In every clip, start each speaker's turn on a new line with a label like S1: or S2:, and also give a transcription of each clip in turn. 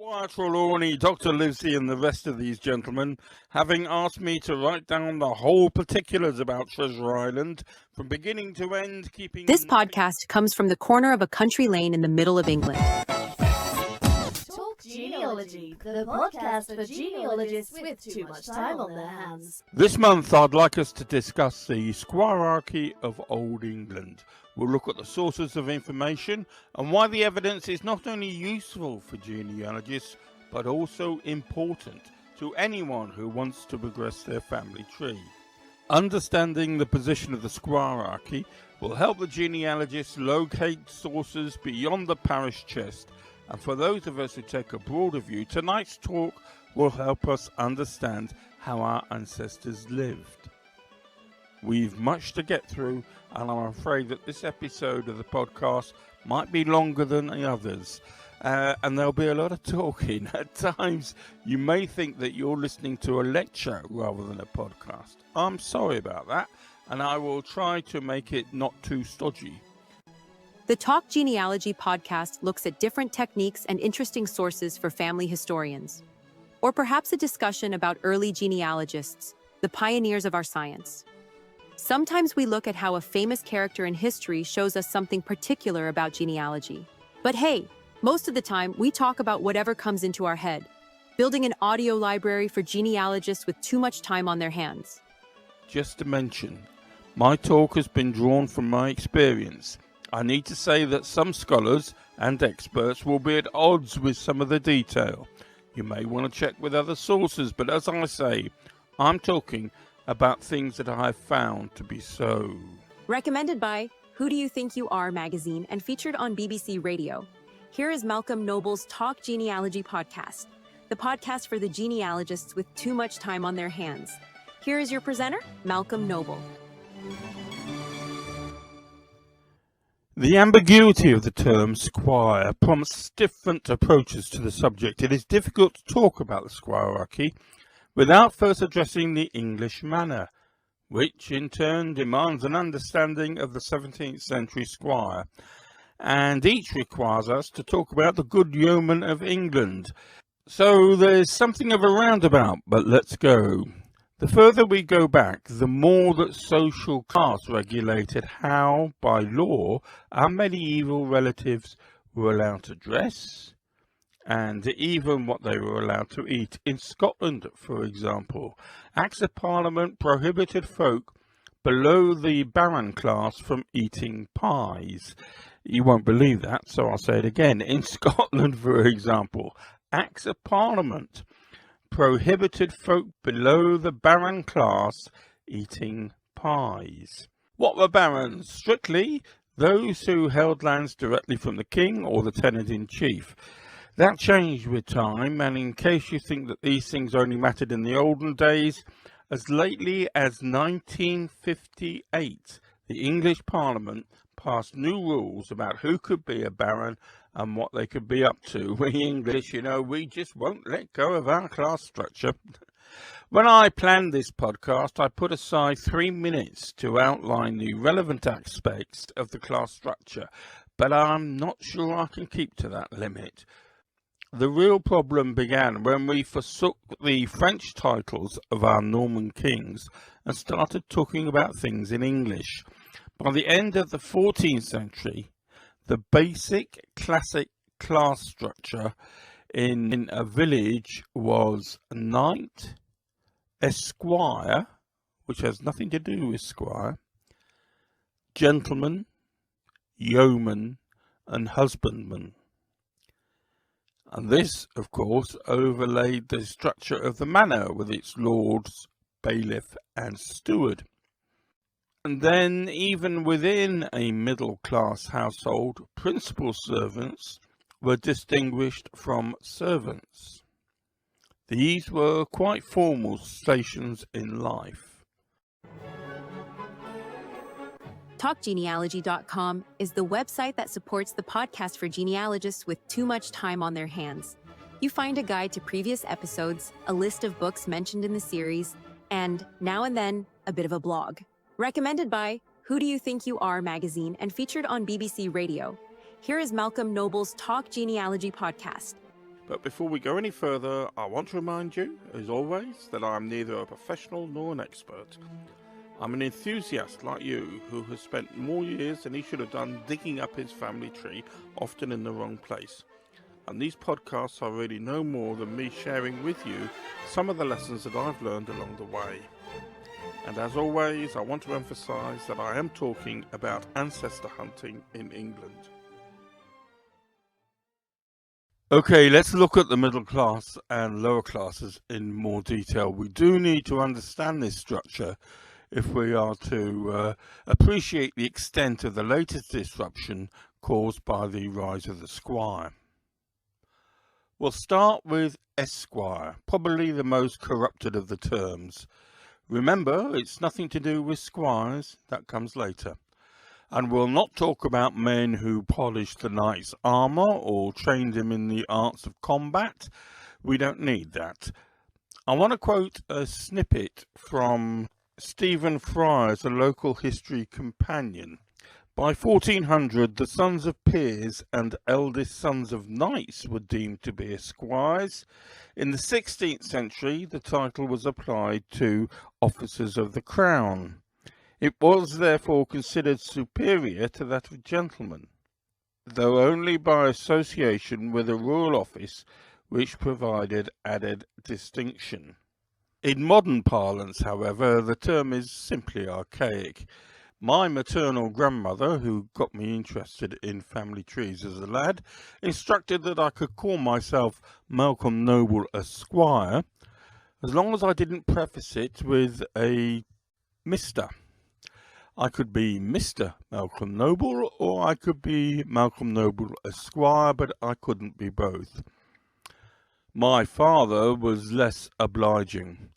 S1: Squire Trelawney, Dr. Livesey and the rest of these gentlemen, having asked me to write down the whole particulars about Treasure Island, from beginning to end, keeping...
S2: This podcast comes from the corner of a country lane in the middle of England.
S3: Talk Genealogy, the podcast for genealogists with too much time on their hands.
S1: This month I'd like us to discuss the squirearchy of Old England. We'll look at the sources of information and why the evidence is not only useful for genealogists, but also important to anyone who wants to progress their family tree. Understanding the position of the squirearchy will help the genealogists locate sources beyond the parish chest, and for those of us who take a broader view, tonight's talk will help us understand how our ancestors lived. We've much to get through, and I'm afraid that this episode of the podcast might be longer than the others, and there'll be a lot of talking. At times, you may think that you're listening to a lecture rather than a podcast. I'm sorry about that, and I will try to make it not too stodgy.
S2: The Talk Genealogy podcast looks at different techniques and interesting sources for family historians, or perhaps a discussion about early genealogists, the pioneers of our science. Sometimes we look at how a famous character in history shows us something particular about genealogy. But hey, most of the time we talk about whatever comes into our head, building an audio library for genealogists with too much time on their hands.
S1: Just to mention, my talk has been drawn from my experience. I need to say that some scholars and experts will be at odds with some of the detail. You may want to check with other sources, but as I say, I'm talking about things that I have found to be so.
S2: Recommended by Who Do You Think You Are magazine and featured on BBC Radio. Here is Malcolm Noble's Talk Genealogy podcast, the podcast for the genealogists with too much time on their hands. Here is your presenter, Malcolm Noble.
S1: The ambiguity of the term squire prompts different approaches to the subject. It is difficult to talk about the squirearchy without first addressing the English manor, which in turn demands an understanding of the 17th century squire, and each requires us to talk about the good yeoman of England. So there's something of a roundabout, but let's go. The further we go back, the more that social class regulated how, by law, our medieval relatives were allowed to dress, and even what they were allowed to eat. In Scotland, for example, Acts of Parliament prohibited folk below the baron class from eating pies. You won't believe that, so I'll say it again. In Scotland, for example, Acts of Parliament prohibited folk below the baron class eating pies. What were barons? Strictly those who held lands directly from the king or the tenant-in-chief. That changed with time, and in case you think that these things only mattered in the olden days, as lately as 1958, the English Parliament passed new rules about who could be a baron and what they could be up to. We English, we just won't let go of our class structure. When I planned this podcast, I put aside 3 minutes to outline the relevant aspects of the class structure, but I'm not sure I can keep to that limit. The real problem began when we forsook the French titles of our Norman kings and started talking about things in English. By the end of the 14th century, the basic classic class structure in a village was knight, esquire, which has nothing to do with squire, gentleman, yeoman, and husbandman. And this, of course, overlaid the structure of the manor with its lords, bailiff, and steward. And then, even within a middle-class household, principal servants were distinguished from servants. These were quite formal stations in life.
S2: TalkGenealogy.com is the website that supports the podcast for genealogists with too much time on their hands. You find a guide to previous episodes, a list of books mentioned in the series, and, now and then, a bit of a blog. Recommended by Who Do You Think You Are magazine and featured on BBC Radio. Here is Malcolm Noble's Talk Genealogy podcast,
S1: But before we go any further, I want to remind you, as always, that I am neither a professional nor an expert. I'm an enthusiast like you who has spent more years than he should have done digging up his family tree, often in the wrong place. And these podcasts are really no more than me sharing with you some of the lessons that I've learned along the way. And as always, I want to emphasise that I am talking about ancestor hunting in England. Okay, let's look at the middle class and lower classes in more detail. We do need to understand this structure if we are to appreciate the extent of the latest disruption caused by the rise of the squire. We'll start with esquire, probably the most corrupted of the terms. Remember, it's nothing to do with squires, that comes later. And we'll not talk about men who polished the knight's armour or trained him in the arts of combat. We don't need that. I want to quote a snippet from Stephen Fry's A Local History Companion. By 1400, the sons of peers and eldest sons of knights were deemed to be esquires. In the 16th century, the title was applied to officers of the crown. It was therefore considered superior to that of gentlemen, though only by association with a royal office which provided added distinction. In modern parlance, however, the term is simply archaic. My maternal grandmother, who got me interested in family trees as a lad, instructed that I could call myself Malcolm Noble Esquire, as long as I didn't preface it with a Mr. I could be Mr. Malcolm Noble, or I could be Malcolm Noble Esquire, but I couldn't be both. My father was less obliging.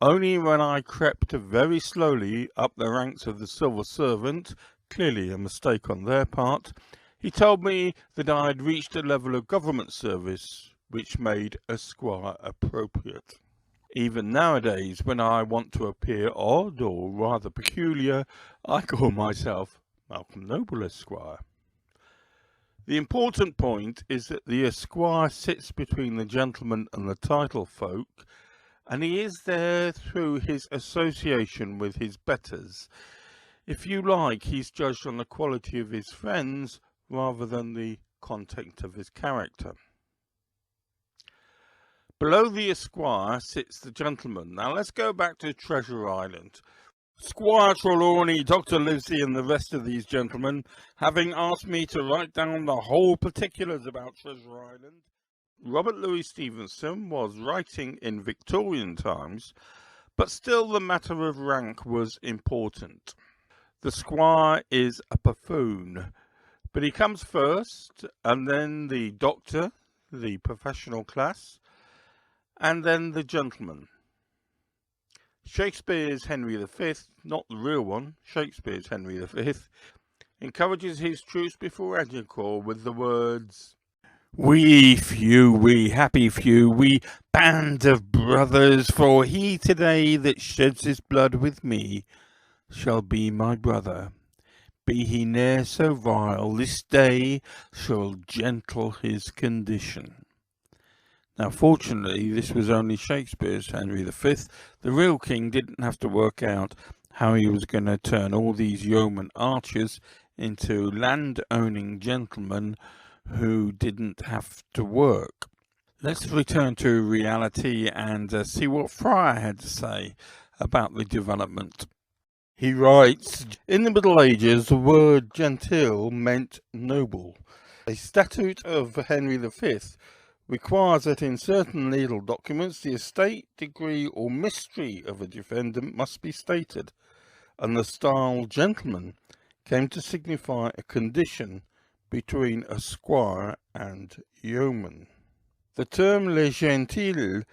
S1: Only when I crept very slowly up the ranks of the civil servant, clearly a mistake on their part, he told me that I had reached a level of government service which made Esquire appropriate. Even nowadays, when I want to appear odd or rather peculiar, I call myself Malcolm Noble Esquire. The important point is that the esquire sits between the gentleman and the title folk, and he is there through his association with his betters. If you like, he's judged on the quality of his friends rather than the content of his character. Below the esquire sits the gentleman. Now let's go back to Treasure Island. Squire Trelawney, Dr. Livesey and the rest of these gentlemen, having asked me to write down the whole particulars about Treasure Island, Robert Louis Stevenson was writing in Victorian times, but still the matter of rank was important. The squire is a buffoon, but he comes first, and then the doctor, the professional class, and then the gentleman. Shakespeare's Henry V, not the real one, Shakespeare's Henry V, encourages his troops before Agincourt with the words, "We few, we happy few, we band of brothers, for he today that sheds his blood with me shall be my brother. Be he ne'er so vile, this day shall gentle his condition." Now, fortunately, this was only Shakespeare's Henry V. The real king didn't have to work out how he was going to turn all these yeoman archers into land-owning gentlemen who didn't have to work. Let's return to reality and see what Fryer had to say about the development. He writes, "In the Middle Ages, the word gentile meant noble. A statute of Henry V requires that in certain legal documents the estate, degree or mystery of a defendant must be stated, and the style gentleman came to signify a condition between a squire and yeoman. The term les gentils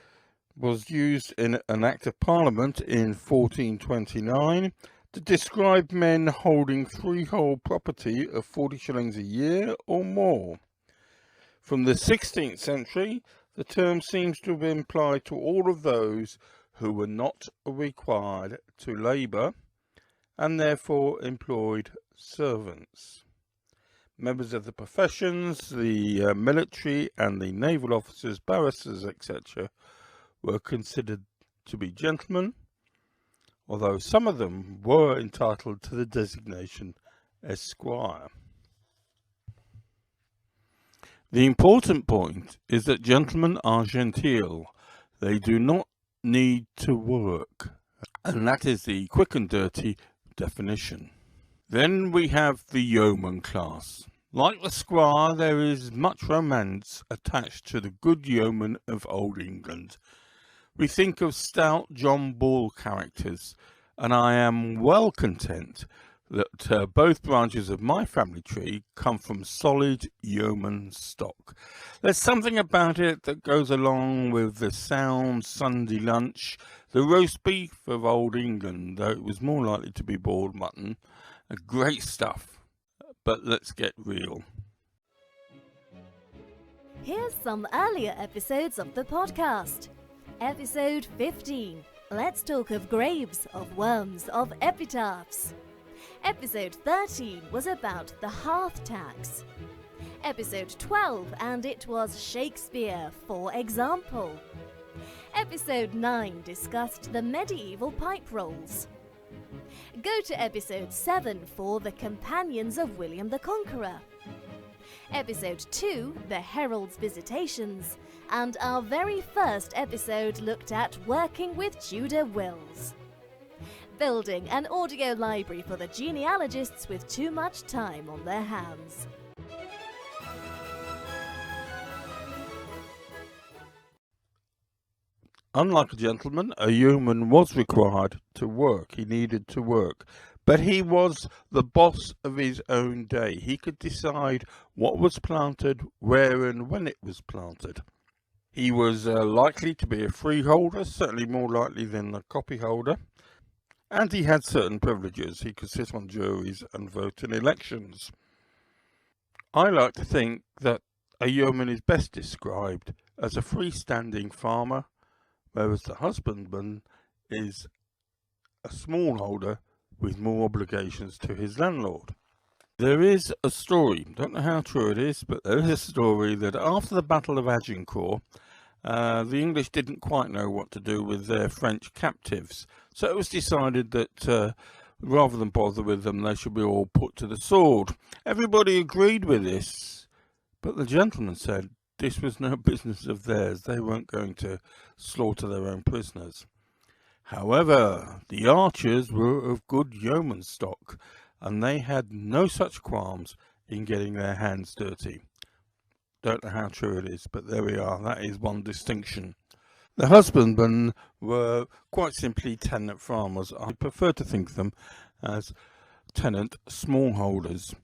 S1: was used in an Act of Parliament in 1429 to describe men holding freehold property of 40 shillings a year or more. From the 16th century, the term seems to have been applied to all of those who were not required to labour and therefore employed servants. Members of the professions, the military and the naval officers, barristers, etc. were considered to be gentlemen, although some of them were entitled to the designation esquire. The important point is that gentlemen are genteel. They do not need to work, and that is the quick and dirty definition. Then we have the yeoman class. Like the squire, there is much romance attached to the good yeoman of Old England. We think of stout John Bull characters, and I am well content that both branches of my family tree come from solid yeoman stock. There's something about it that goes along with the sound Sunday lunch, the roast beef of Old England, though it was more likely to be boiled mutton. Great stuff. But let's get real.
S3: Here's some earlier episodes of the podcast. Episode 15. Let's talk of graves, of worms, of epitaphs. Episode 13 was about the hearth tax. Episode 12, and it was Shakespeare, for example. Episode 9 discussed the medieval pipe rolls. Go to episode 7 for the companions of William the Conqueror. Episode 2, the Herald's Visitations, and our very first episode looked at working with Tudor wills. Building an audio library for the genealogists with too much time on their hands.
S1: Unlike a gentleman, a yeoman was required to work. He needed to work. But he was the boss of his own day. He could decide what was planted, where and when it was planted. He was likely to be a freeholder, certainly more likely than a copyholder. And he had certain privileges. He could sit on juries and vote in elections. I like to think that a yeoman is best described as a freestanding farmer, whereas the husbandman is a smallholder with more obligations to his landlord. There is a story, don't know how true it is, but there is a story that after the Battle of Agincourt, the English didn't quite know what to do with their French captives. So it was decided that rather than bother with them, they should be all put to the sword. Everybody agreed with this, but the gentleman said this was no business of theirs. They weren't going to slaughter their own prisoners. However, the archers were of good yeoman stock, and they had no such qualms in getting their hands dirty. Don't know how true it is, but there we are. That is one distinction. The husbandmen were quite simply tenant farmers. I prefer to think of them as tenant smallholders.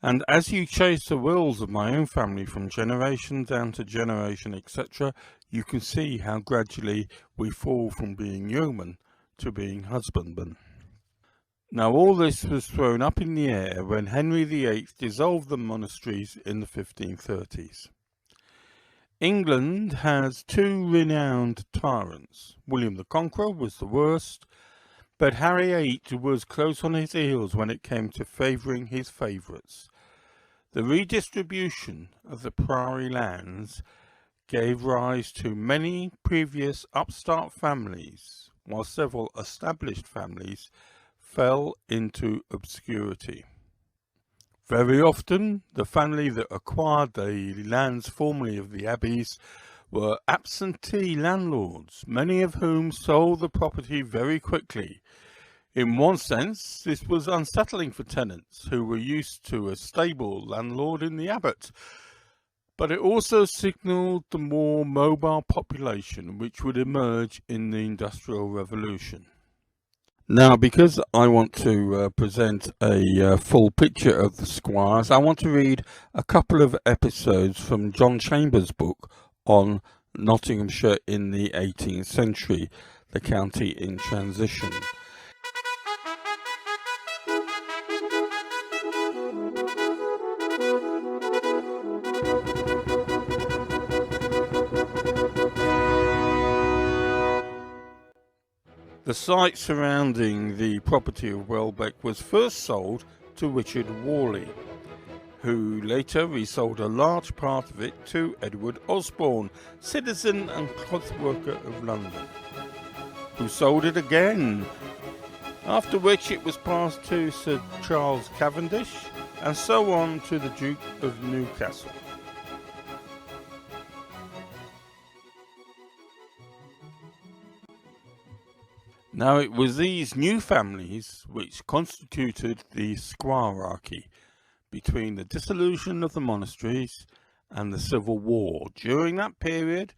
S1: And as you chase the wills of my own family from generation down to generation, etc., you can see how gradually we fall from being yeoman to being husbandman. Now all this was thrown up in the air when Henry VIII dissolved the monasteries in the 1530s. England has two renowned tyrants. William the Conqueror was the worst, but Harry VIII was close on his heels when it came to favouring his favourites. The redistribution of the priory lands gave rise to many previous upstart families, while several established families fell into obscurity. Very often, the family that acquired the lands formerly of the abbeys were absentee landlords, many of whom sold the property very quickly. In one sense, this was unsettling for tenants who were used to a stable landlord in the abbot, but it also signalled the more mobile population which would emerge in the Industrial Revolution. Now, because I want to present a full picture of the Squires, I want to read a couple of episodes from John Chambers' book on Nottinghamshire in the 18th century, the county in transition. The site surrounding the property of Welbeck was first sold to Richard Worley, who later resold a large part of it to Edward Osborne, citizen and clothworker of London, who sold it again, after which it was passed to Sir Charles Cavendish, and so on to the Duke of Newcastle. Now it was these new families which constituted the squirearchy between the dissolution of the monasteries and the Civil War. During that period,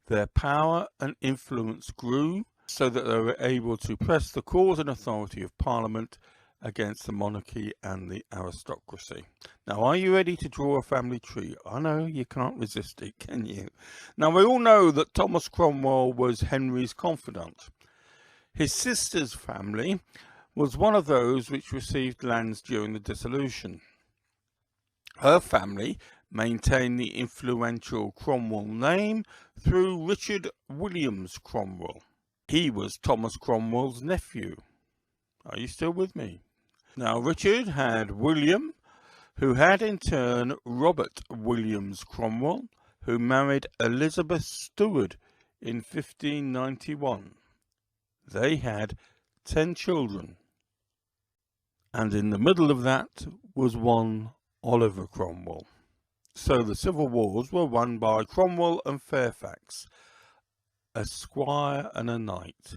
S1: their power and influence grew so that they were able to press the cause and authority of Parliament against the monarchy and the aristocracy. Now, are you ready to draw a family tree? I know you can't resist it, can you? Now, we all know that Thomas Cromwell was Henry's confidant. His sister's family was one of those which received lands during the dissolution. Her family maintained the influential Cromwell name through Richard Williams Cromwell. He was Thomas Cromwell's nephew. Are you still with me? Now, Richard had William, who had in turn Robert Williams Cromwell, who married Elizabeth Stewart in 1591. They had 10 children, and in the middle of that was one Oliver Cromwell. So the civil wars were won by Cromwell and Fairfax, a squire and a knight,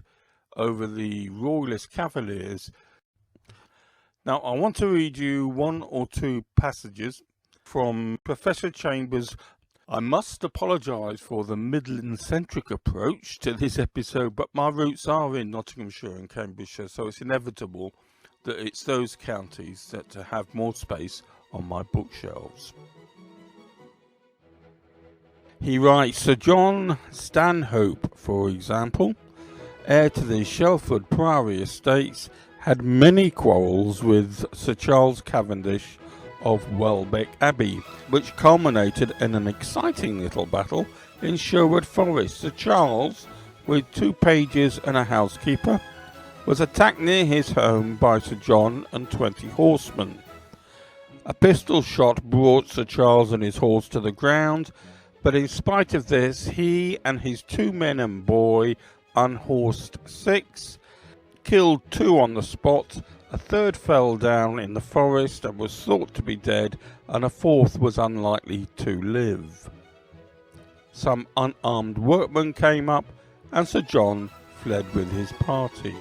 S1: over the royalist cavaliers. Now I want to read you one or two passages from Professor Chambers'. I must apologise for the Midland-centric approach to this episode, but my roots are in Nottinghamshire and Cambridgeshire, so it's inevitable that it's those counties that have more space on my bookshelves. He writes, Sir John Stanhope, for example, heir to the Shelford Priory estates, had many quarrels with Sir Charles Cavendish of Welbeck Abbey, which culminated in an exciting little battle in Sherwood Forest. Sir Charles, with 2 pages and a housekeeper, was attacked near his home by Sir John and 20 horsemen. A pistol shot brought Sir Charles and his horse to the ground, but in spite of this, he and his 2 men and boy unhorsed 6, killed 2 on the spot. A 3rd fell down in the forest and was thought to be dead, and a 4th was unlikely to live. Some unarmed workmen came up, and Sir John fled with his party.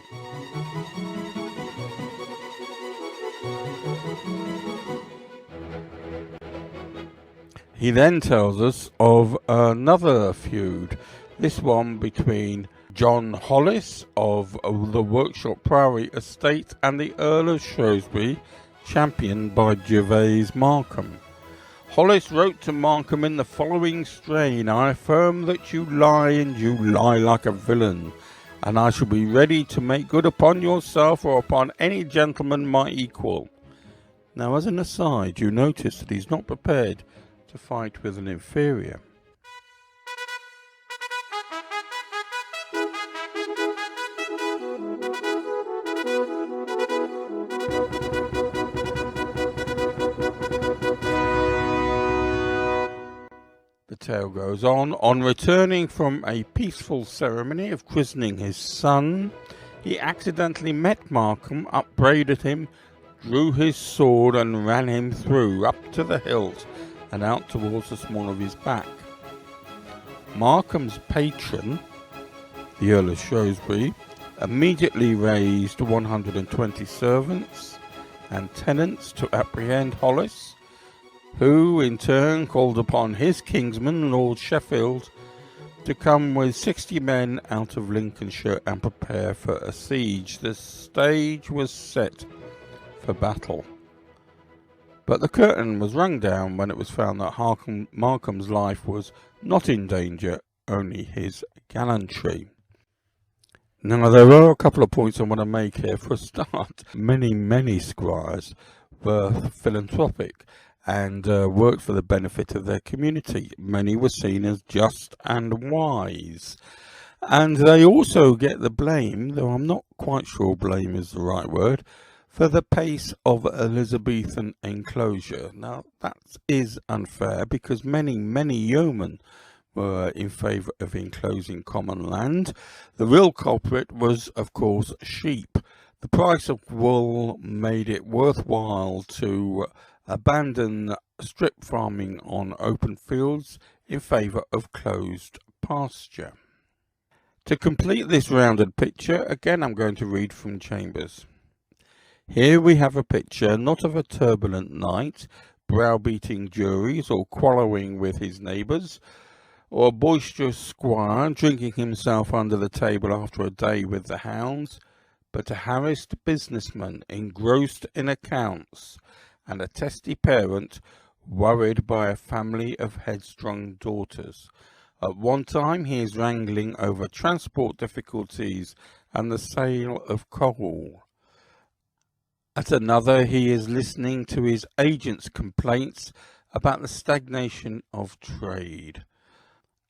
S1: He then tells us of another feud, this one between John Hollis of the Workshop Priory estate and the Earl of Shrewsbury, championed by Gervase Markham. Hollis wrote to Markham in the following strain: I affirm that you lie, and you lie like a villain, and I shall be ready to make good upon yourself or upon any gentleman my equal. Now, as an aside, you notice that he's not prepared to fight with an inferior. The tale goes on returning from a peaceful ceremony of christening his son, he accidentally met Markham, upbraided him, drew his sword and ran him through, up to the hilt and out towards the small of his back. Markham's patron, the Earl of Shrewsbury, immediately raised 120 servants and tenants to apprehend Hollis, who in turn called upon his kinsman, Lord Sheffield, to come with 60 men out of Lincolnshire and prepare for a siege. The stage was set for battle. But the curtain was rung down when it was found that Markham's life was not in danger, only his gallantry. Now, there are a couple of points I want to make here. For a start, many squires were philanthropic and worked for the benefit of their community. Many were seen as just and wise. And they also get the blame, though I'm not quite sure blame is the right word, for the pace of Elizabethan enclosure. Now that is unfair because many yeomen were in favour of enclosing common land. The real culprit was, of course, sheep. The price of wool made it worthwhile to abandon strip farming on open fields in favour of closed pasture. To complete this rounded picture, again I'm going to read from Chambers. Here we have a picture not of a turbulent knight browbeating juries or quarrelling with his neighbours, or a boisterous squire drinking himself under the table after a day with the hounds, but a harassed businessman engrossed in accounts and a testy parent worried by a family of headstrong daughters. At one time he is wrangling over transport difficulties and the sale of coal. At another he is listening to his agent's complaints about the stagnation of trade.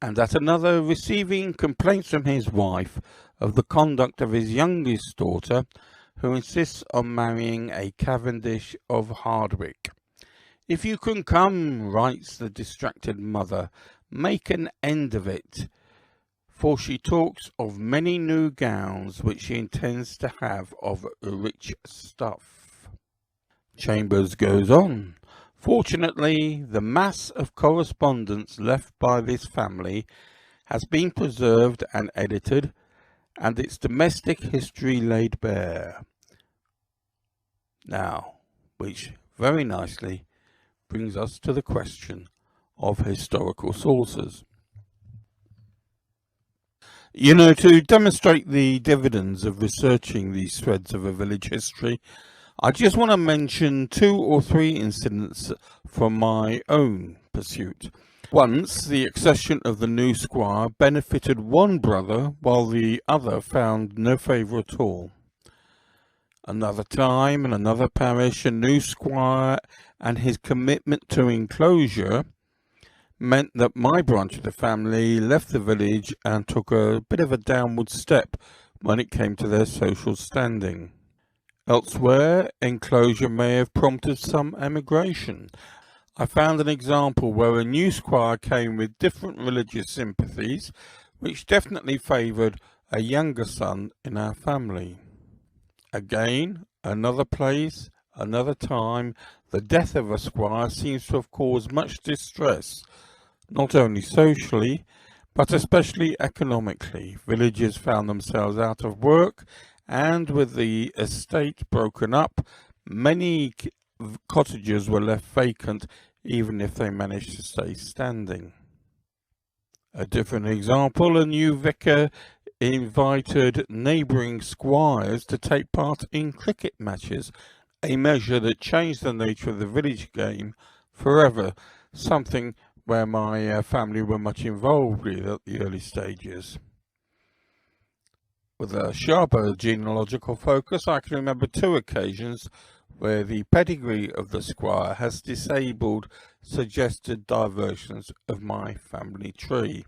S1: And at another receiving complaints from his wife of the conduct of his youngest daughter, who insists on marrying a Cavendish of Hardwick. "If you can come," writes the distracted mother, "make an end of it," for she talks of many new gowns which she intends to have of rich stuff. Chambers goes on. Fortunately, the mass of correspondence left by this family has been preserved and edited, and its domestic history laid bare. Now, which very nicely brings us to the question of historical sources. You know, to demonstrate the dividends of researching these threads of a village history, I just want to mention 2 or 3 incidents from my own pursuit. Once, the accession of the new squire benefited one brother while the other found no favour at all. Another time, in another parish, a new squire and his commitment to enclosure meant that my branch of the family left the village and took a bit of a downward step when it came to their social standing. Elsewhere, enclosure may have prompted some emigration. I found an example where a new squire came with different religious sympathies, which definitely favoured a younger son in our family. Again, another place, another time, the death of a squire seems to have caused much distress, not only socially, but especially economically. Villagers found themselves out of work, and with the estate broken up, many cottages were left vacant, even if they managed to stay standing. A different example, a new vicar invited neighbouring squires to take part in cricket matches, a measure that changed the nature of the village game forever, something where my family were much involved with at the early stages. With a sharper genealogical focus, I can remember 2 occasions where the pedigree of the squire has disabled suggested diversions of my family tree.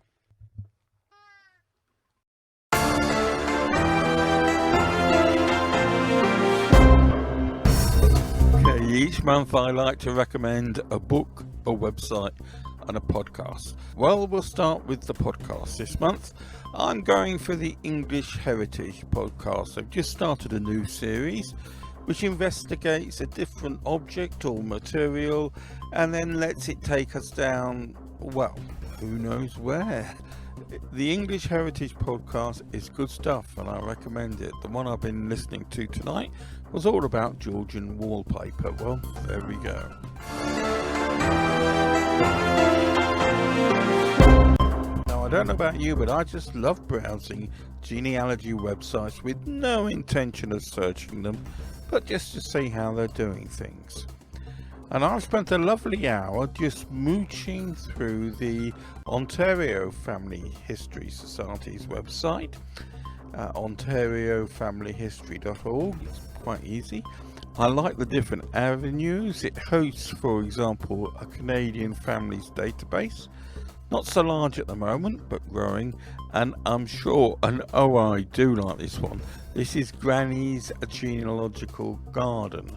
S1: Okay, each month I like to recommend a book, a website and a podcast. Well, we'll start with the podcast this month. I'm going for the English Heritage podcast. I've just started a new series which investigates a different object or material and then lets it take us down, well, who knows where. The English Heritage podcast is good stuff and I recommend it. The one I've been listening to tonight was all about Georgian wallpaper. Well, there we go. Now, I don't know about you, but I just love browsing genealogy websites with no intention of searching them, but just to see how they're doing things. And I've spent a lovely hour just mooching through the Ontario Family History Society's website, ontariofamilyhistory.org. It's quite easy. I like the different avenues. It hosts, for example, a Canadian families database. Not so large at the moment, but growing, and I'm sure, and oh, I do like this one. This is Granny's Genealogical Garden.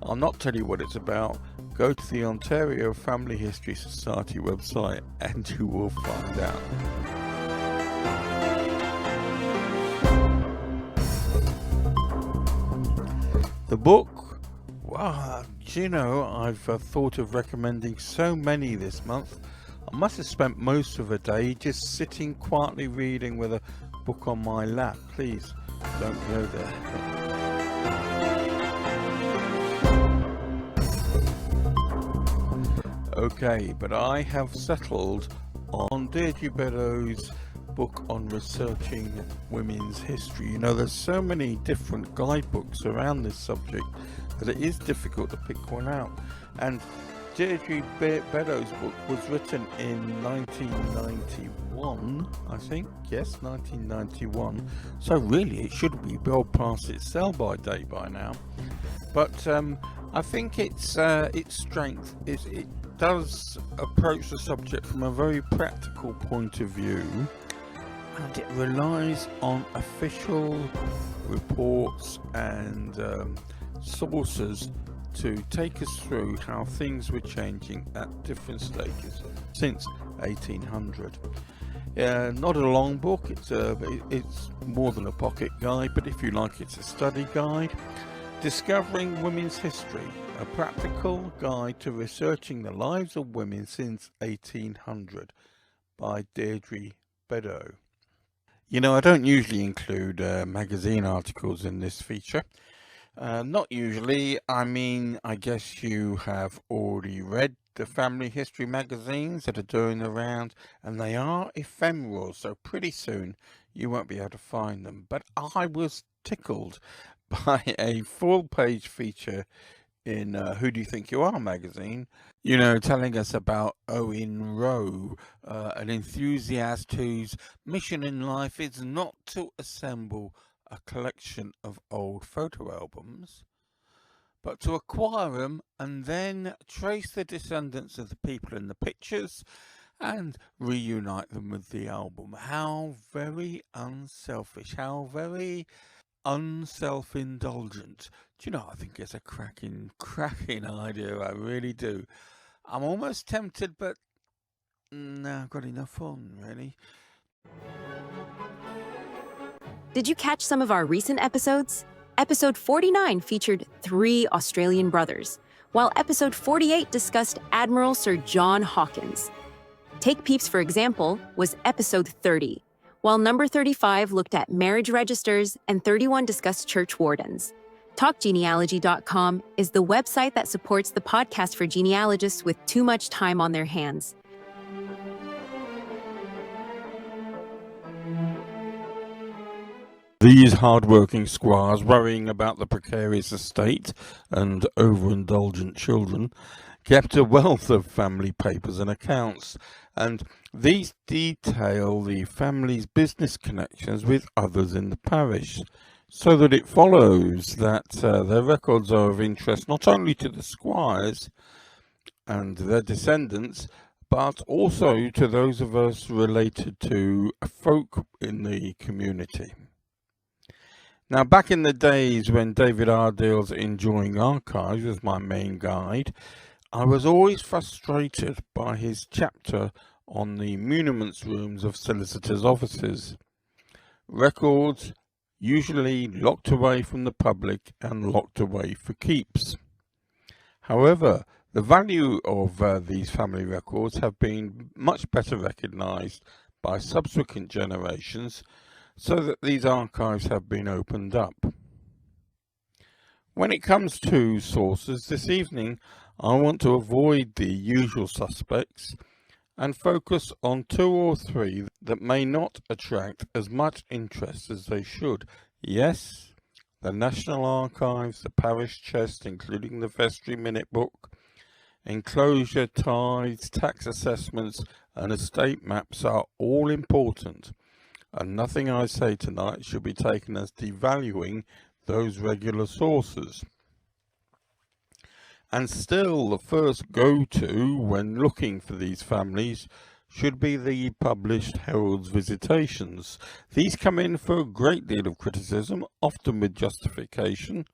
S1: I'll not tell you what it's about. Go to the Ontario Family History Society website and you will find out. The book, wow, I've thought of recommending so many this month. I must have spent most of the day just sitting quietly reading with a book on my lap. Please don't go there. Okay, but I have settled on Deirdre Beddoes' book on researching women's history. There's so many different guidebooks around this subject that it is difficult to pick one out. And Deirdre Beddoes' book was written in 1991, I think. Yes, 1991. So really, it should be well past its sell-by date by now. But I think its strength is it does approach the subject from a very practical point of view, and it relies on official reports and sources to take us through how things were changing at different stages since 1800. Not a long book, it's more than a pocket guide, but if you like, it's a study guide. Discovering Women's History, a practical guide to researching the lives of women since 1800 by Deirdre Beddoes. I don't usually include magazine articles in this feature. Not usually. I guess you have already read the family history magazines that are doing the round, and they are ephemeral, so pretty soon you won't be able to find them. But I was tickled by a full-page feature in Who Do You Think You Are magazine, telling us about Owen Roe, an enthusiast whose mission in life is not to assemble a collection of old photo albums, but to acquire them and then trace the descendants of the people in the pictures and reunite them with the album. How very unselfish, how very unself-indulgent. I think it's a cracking idea. I really do. I'm almost tempted, but no, I've got enough on, really.
S2: Did you catch some of our recent episodes? Episode 49 featured 3 Australian brothers, while episode 48 discussed Admiral Sir John Hawkins. Take Peeps, for example, was episode 30, while number 35 looked at marriage registers and 31 discussed church wardens. TalkGenealogy.com is the website that supports the podcast for genealogists with too much time on their hands.
S1: These hard-working squires, worrying about the precarious estate and overindulgent children, kept a wealth of family papers and accounts, and these detail the family's business connections with others in the parish, so that it follows that their records are of interest not only to the squires and their descendants, but also to those of us related to folk in the community. Now, back in the days when David Ardale's Enjoying Archives was my main guide, I was always frustrated by his chapter on the muniments rooms of solicitors' offices. Records usually locked away from the public and locked away for keeps. However, the value of these family records have been much better recognised by subsequent generations, so that these archives have been opened up. When it comes to sources this evening, I want to avoid the usual suspects and focus on 2 or 3 that may not attract as much interest as they should. Yes, the National Archives, the Parish Chest, including the Vestry Minute Book, enclosure, tithes, tax assessments and estate maps are all important, and nothing I say tonight should be taken as devaluing those regular sources. And still, the first go-to when looking for these families should be the published herald's visitations. These come in for a great deal of criticism, often with justification.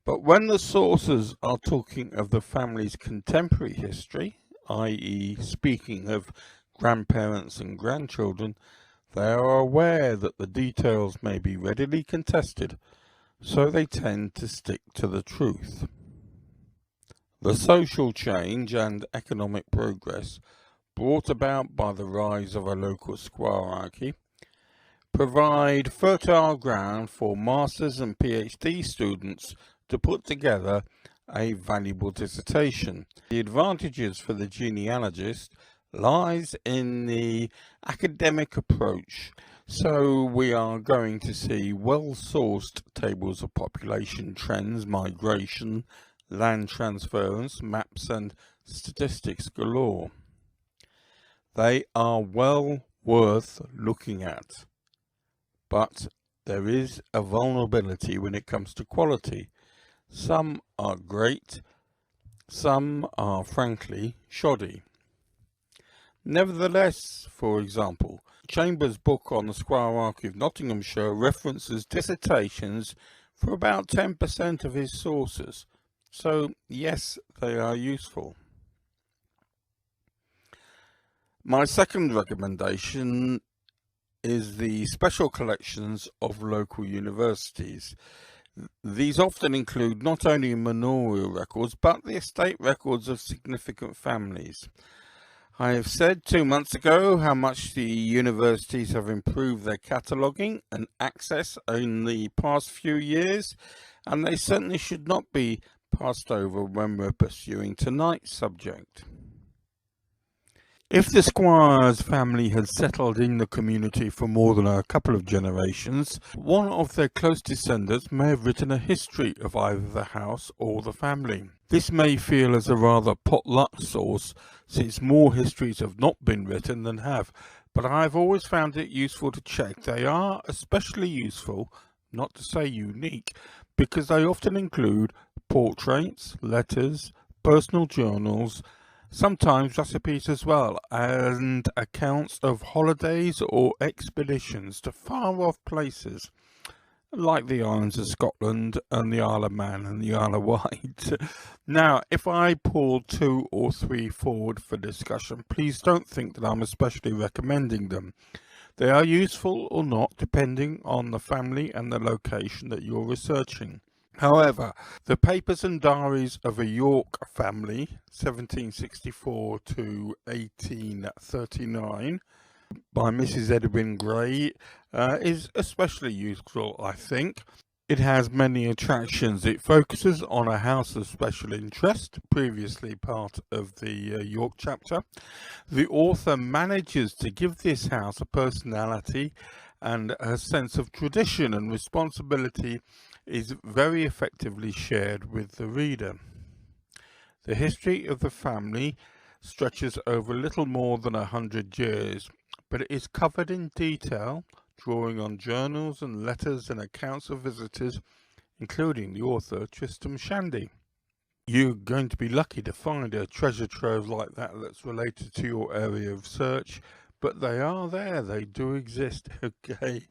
S1: But when the sources are talking of the family's contemporary history, i.e. speaking of grandparents and grandchildren, they are aware that the details may be readily contested, so they tend to stick to the truth. The social change and economic progress brought about by the rise of a local squirearchy provide fertile ground for masters and PhD students to put together a valuable dissertation. The advantages for the genealogist lies in the academic approach. So we are going to see well-sourced tables of population trends, migration, land transference, maps and statistics galore. They are well worth looking at, but there is a vulnerability when it comes to quality. Some are great, some are frankly shoddy. Nevertheless, for example, Chambers' book on the squirearchy of Nottinghamshire references dissertations for about 10% of his sources, so yes, they are useful. My second recommendation is the special collections of local universities. These often include not only manorial records, but the estate records of significant families. I have said 2 months ago how much the universities have improved their cataloguing and access in the past few years, and they certainly should not be passed over when we're pursuing tonight's subject. If the Squires family had settled in the community for more than a couple of generations, one of their close descendants may have written a history of either the house or the family. This may feel as a rather potluck source, since more histories have not been written than have, but I've always found it useful to check. They are especially useful, not to say unique, because they often include portraits, letters, personal journals, sometimes recipes as well, and accounts of holidays or expeditions to far-off places, like the islands of Scotland and the Isle of Man and the Isle of Wight. Now, if I pull 2 or 3 forward for discussion, please don't think that I'm especially recommending them. They are useful or not, depending on the family and the location that you're researching. However, the papers and diaries of a York family, 1764 to 1839, by Mrs. Edwin Gray, is especially useful, I think. It has many attractions. It focuses on a house of special interest, previously part of the York chapter. The author manages to give this house a personality, and a sense of tradition and responsibility is very effectively shared with the reader. The history of the family stretches over little more than 100 years, but it is covered in detail, drawing on journals and letters and accounts of visitors, including the author Tristram Shandy. You're going to be lucky to find a treasure trove like that that's related to your area of search, but they are there, they do exist, okay.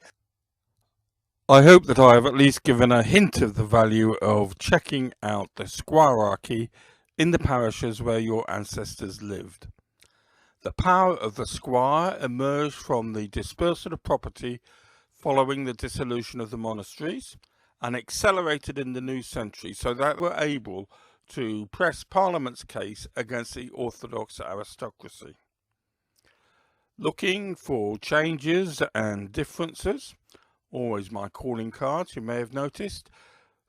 S1: I hope that I have at least given a hint of the value of checking out the squirearchy in the parishes where your ancestors lived. The power of the squire emerged from the dispersal of property following the dissolution of the monasteries and accelerated in the new century, so that they were able to press Parliament's case against the orthodox aristocracy. Looking for changes and differences, always my calling cards, you may have noticed.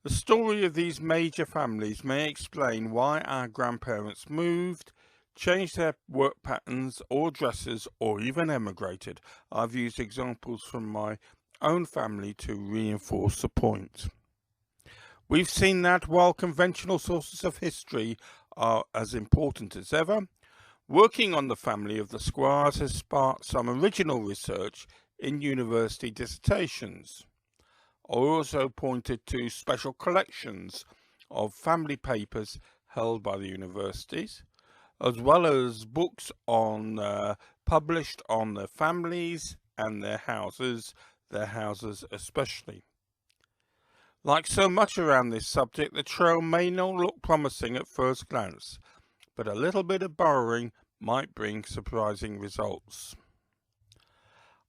S1: The story of these major families may explain why our grandparents moved, changed their work patterns or dresses, or even emigrated. I've used examples from my own family to reinforce the point. We've seen that while conventional sources of history are as important as ever, working on the family of the Squires has sparked some original research in university dissertations. I also pointed to special collections of family papers held by the universities, as well as books on published on their families and their houses especially. Like so much around this subject, the trail may not look promising at first glance, but a little bit of borrowing might bring surprising results.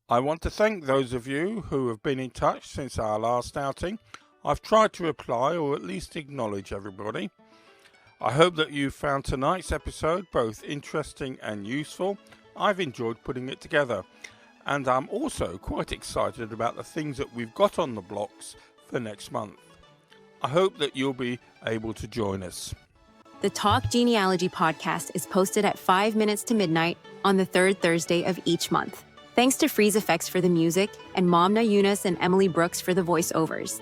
S1: I want to thank those of you who have been in touch since our last outing. I've tried to reply or at least acknowledge everybody. I hope that you found tonight's episode both interesting and useful. I've enjoyed putting it together, and I'm also quite excited about the things that we've got on the blocks for next month. I hope that you'll be able to join us.
S2: The Talk Genealogy podcast is posted at 5 minutes to midnight on the third Thursday of each month. Thanks to Freeze Effects for the music and Momna Yunus and Emily Brooks for the voiceovers.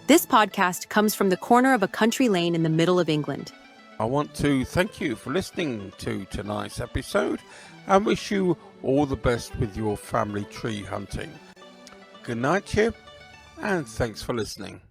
S2: This podcast comes from the corner of a country lane in the middle of England.
S1: I want to thank you for listening to tonight's episode and wish you all the best with your family tree hunting. Good night to you, and thanks for listening.